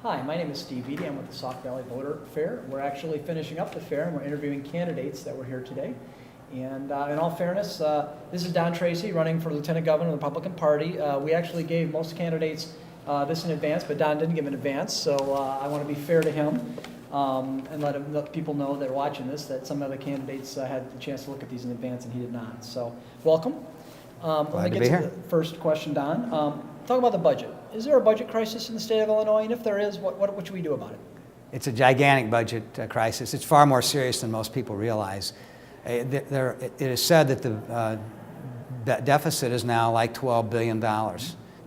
Hi, my name is Steve Eady. I'm with the Sauk Valley Voter Fair. We're actually finishing up the fair and we're interviewing candidates that were here today. And in all fairness, this is Don Tracy running for Lieutenant Governor of the Republican Party. We actually gave most candidates this in advance, but Don didn't give in advance, so I want to be fair to him and let people know that are watching this that some other candidates had the chance to look at these in advance and he did not. So welcome. Let me get to the first question, Don. Talk about the budget. Is there a budget crisis in the state of Illinois? And if there is, what should we do about it? It's a gigantic budget crisis. It's far more serious than most people realize. It is said that the deficit is now like $12 billion. Do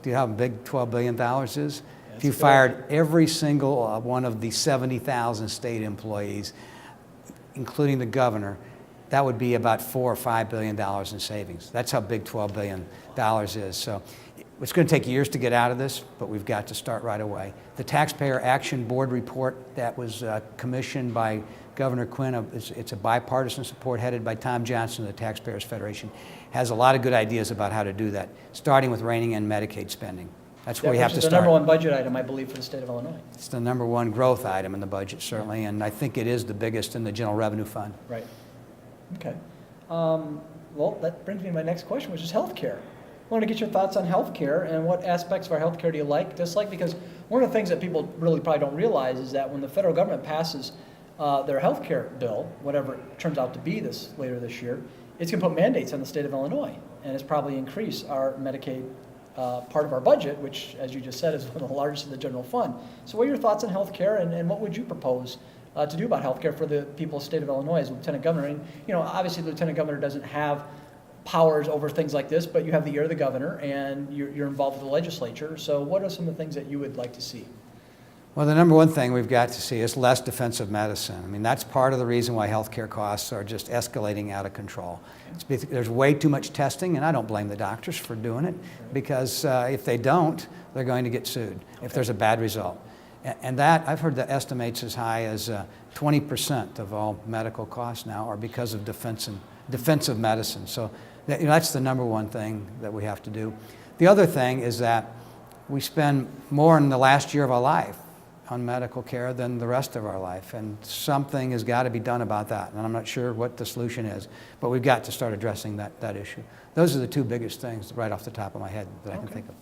you know how big $12 billion is? If you fired every single one of the 70,000 state employees, including the governor, that would be about $4 or $5 billion in savings. That's how big $12 billion is. So it's going to take years to get out of this, but we've got to start right away. The Taxpayer Action Board report that was commissioned by Governor Quinn, it's a bipartisan support headed by Tom Johnson of the Taxpayers Federation, has a lot of good ideas about how to do that, starting with reining in Medicaid spending. That's where we have to start. It's the number one budget item, I believe, for the state of Illinois. It's the number one growth item in the budget, certainly, and I think it is the biggest in the General Revenue Fund. Right. Okay. Well, that brings me to my next question, which is health care. I want to get your thoughts on health care and what aspects of our health care do you like, dislike? Because one of the things that people really probably don't realize is that when the federal government passes their health care bill, whatever it turns out to be later this year, it's going to put mandates on the state of Illinois, and it's probably increase our Medicaid part of our budget, which, as you just said, is one of the largest in the general fund. So what are your thoughts on health care, and what would you propose to do about health care for the people of the state of Illinois as Lieutenant Governor? And, obviously the Lieutenant Governor doesn't have powers over things like this, but you have the ear of the governor and you're involved with the legislature. So what are some of the things that you would like to see? Well, the number one thing we've got to see is less defensive medicine. I mean, that's part of the reason why healthcare costs are just escalating out of control. There's way too much testing, and I don't blame the doctors for doing it, because if they don't, they're going to get sued if there's a bad result. And that, I've heard the estimates as high as 20% of all medical costs now are because of defensive medicine. So that's the number one thing that we have to do. The other thing is that we spend more in the last year of our life on medical care than the rest of our life, and something has got to be done about that. And I'm not sure what the solution is, but we've got to start addressing that issue. Those are the two biggest things right off the top of my head that I can think of.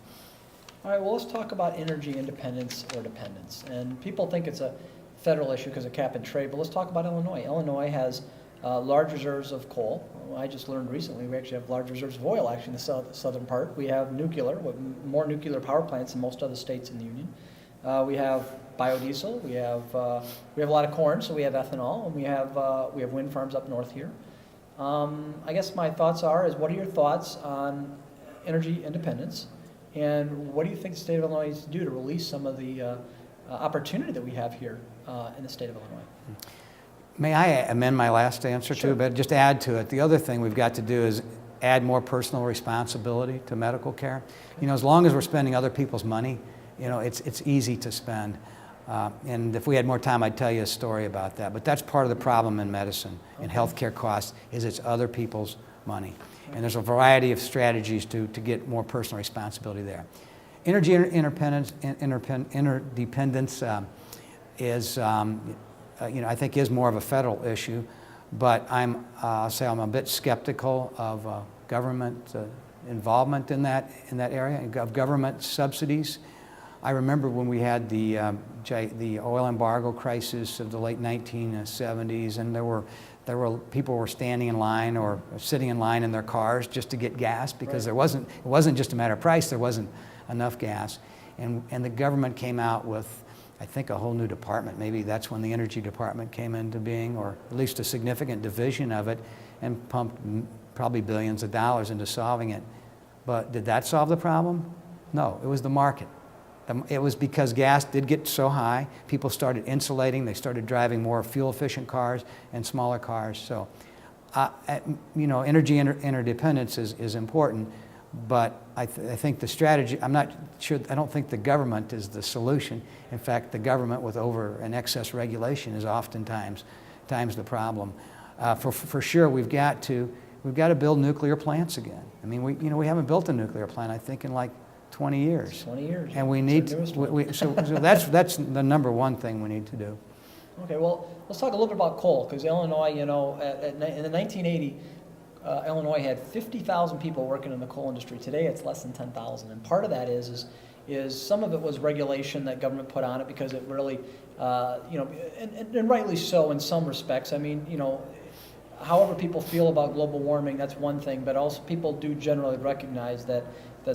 All right, well, let's talk about energy independence or dependence. And people think it's a federal issue because of cap and trade, but let's talk about Illinois. Illinois has large reserves of coal. I just learned recently we actually have large reserves of oil, actually, in the southern part. We have nuclear, with more nuclear power plants than most other states in the union. We have biodiesel. We have a lot of corn, so we have ethanol, and we have wind farms up north here. I guess my thoughts is what are your thoughts on energy independence, and what do you think the state of Illinois needs to do to release some of the opportunity that we have here in the state of Illinois? May I amend my last answer too, but just add to it. The other thing we've got to do is add more personal responsibility to medical care. As long as we're spending other people's money, it's easy to spend. And if we had more time, I'd tell you a story about that. But that's part of the problem in medicine and healthcare costs is it's other people's money. And there's a variety of strategies to get more personal responsibility there. Energy interdependence is, I think is more of a federal issue, but I'll say I'm a bit skeptical of government involvement in that area, of government subsidies. I remember when we had the oil embargo crisis of the late 1970s, and there were people were standing in line or sitting in line in their cars just to get gas because it wasn't just a matter of price, there wasn't enough gas, and the government came out with, I think, a whole new department. Maybe that's when the energy department came into being, or at least a significant division of it, and pumped probably billions of dollars into solving it. But did that solve the problem? No, it was the market. It was because gas did get so high, people started insulating, they started driving more fuel-efficient cars and smaller cars. So, energy interdependence is important, but I think the strategy, I don't think the government is the solution. In fact, the government with over and excess regulation is oftentimes the problem. For sure, we've got to build nuclear plants again. I mean, we haven't built a nuclear plant, I think, in like 20 years. 20 years. And we It's need, our newest one. so that's the number one thing we need to do. Okay, well, let's talk a little bit about coal, because Illinois, you know, in the 1980, Illinois had 50,000 people working in the coal industry. Today, it's less than 10,000, and part of that is some of it was regulation that government put on it because it really, you know, and rightly so in some respects. I mean, you know, however people feel about global warming, that's one thing, but also people do generally recognize that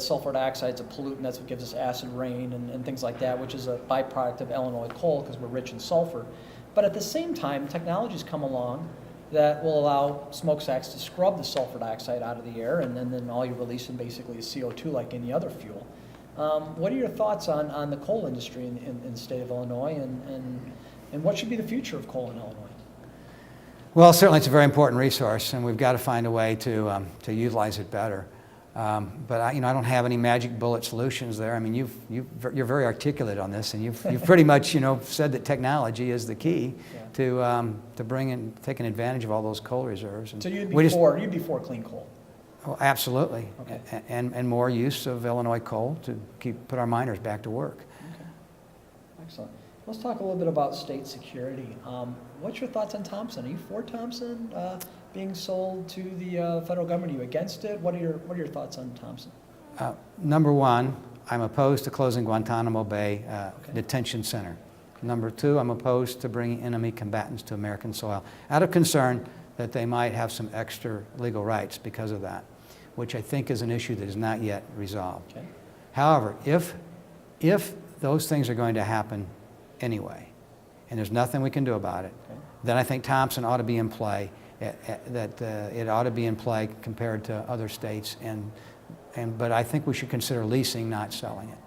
sulfur dioxide is a pollutant. That's what gives us acid rain and things like that, which is a byproduct of Illinois coal because we're rich in sulfur. But at the same time, technologies come along that will allow smokestacks to scrub the sulfur dioxide out of the air, and then all you're releasing basically is CO2 like any other fuel. What are your thoughts on the coal industry in the state of Illinois, and what should be the future of coal in Illinois? Well, certainly it's a very important resource, and we've got to find a way to utilize it better. But I don't have any magic bullet solutions there. I mean, you're very articulate on this, and you've pretty much said that technology is the key to taking advantage of all those coal reserves. And so you'd be for clean coal? Oh, absolutely. Okay. And more use of Illinois coal to put our miners back to work. Okay. Excellent. Let's talk a little bit about state security. What's your thoughts on Thompson? Are you for Thompson being sold to the federal government? Are you against it? What are your thoughts on Thompson? Number one, I'm opposed to closing Guantanamo Bay Detention Center. Number two, I'm opposed to bringing enemy combatants to American soil, out of concern that they might have some extra legal rights because of that, which I think is an issue that is not yet resolved. Okay. However, if those things are going to happen anyway, and there's nothing we can do about it, then I think Thompson ought to be in play. It ought to be in play compared to other states, but I think we should consider leasing, not selling it.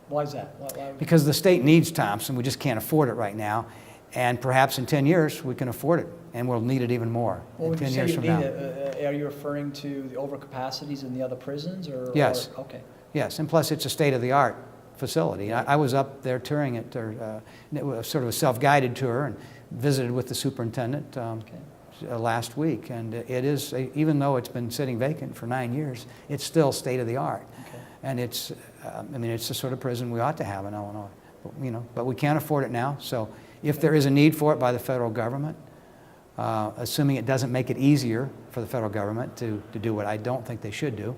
Why is that? Why? Because the state needs Thompson. We just can't afford it right now, and perhaps in 10 years we can afford it, and we'll need it even more Well, in when 10 you years say from you now. need it, are you referring to the overcapacities in the other prisons, or? Yes. Or, okay. Yes, and plus it's a state-of-the-art facility. I was up there touring it, it was sort of a self-guided tour, and visited with the superintendent last week. And it is, even though it's been sitting vacant for 9 years, it's still state-of-the-art. Okay. And it's, it's the sort of prison we ought to have in Illinois. But we can't afford it now. So if there is a need for it by the federal government, assuming it doesn't make it easier for the federal government to do what I don't think they should do,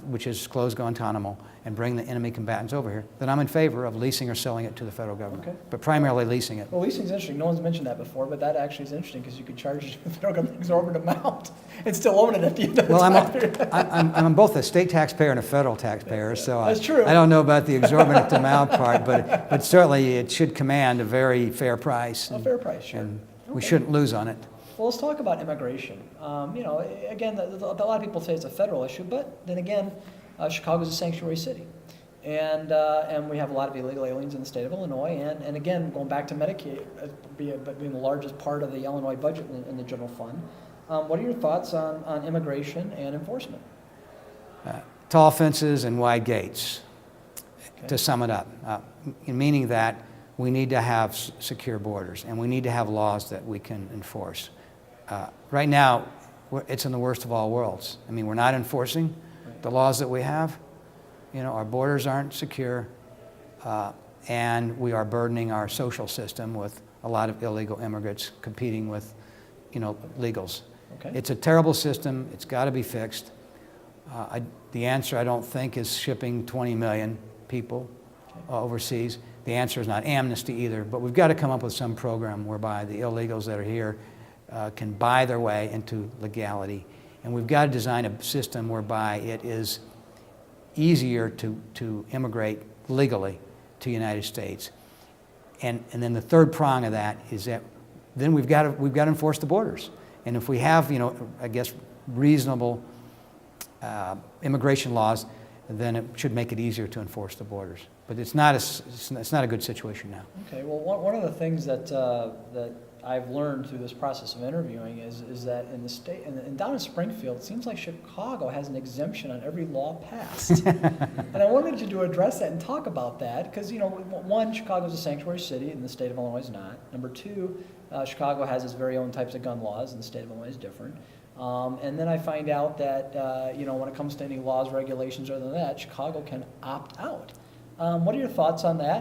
which is close Guantanamo and bring the enemy combatants over here, then I'm in favor of leasing or selling it to the federal government. Okay. But primarily leasing it. Well, leasing's interesting. No one's mentioned that before, but that actually is interesting because you could charge the federal government an exorbitant amount and still own it at the end of the time. I'm both a state taxpayer and a federal taxpayer, so That's true. I don't know about the exorbitant amount part, but certainly it should command a very fair price. A fair price, sure. And we Okay. shouldn't lose on it. Well, let's talk about immigration. Again, a lot of people say it's a federal issue, but then again, Chicago is a sanctuary city. And we have a lot of illegal aliens in the state of Illinois. And again, going back to Medicaid being the largest part of the Illinois budget in the general fund, what are your thoughts on immigration and enforcement? Tall fences and wide gates, Okay. to sum it up, meaning that we need to have secure borders and we need to have laws that we can enforce. Right now, it's in the worst of all worlds. We're not enforcing the laws that we have. Our borders aren't secure, and we are burdening our social system with a lot of illegal immigrants competing with, legals. Okay. It's a terrible system. It's got to be fixed. The answer, I don't think, is shipping 20 million people overseas. The answer is not amnesty either, but we've got to come up with some program whereby the illegals that are here can buy their way into legality. And we've got to design a system whereby it is easier to immigrate legally to the United States. And then the third prong of that is that then we've got to enforce the borders. And if we have, reasonable immigration laws, then it should make it easier to enforce the borders. But it's not a good situation now. Okay. Well, one of the things that I've learned through this process of interviewing is that in the state and down in Springfield, it seems like Chicago has an exemption on every law passed. And I wanted you to address that and talk about that because one, Chicago is a sanctuary city and the state of Illinois is not. Number two, Chicago has its very own types of gun laws and the state of Illinois is different. And then I find out that, you know, when it comes to any laws, regulations, other than that, Chicago can opt out. What are your thoughts on that?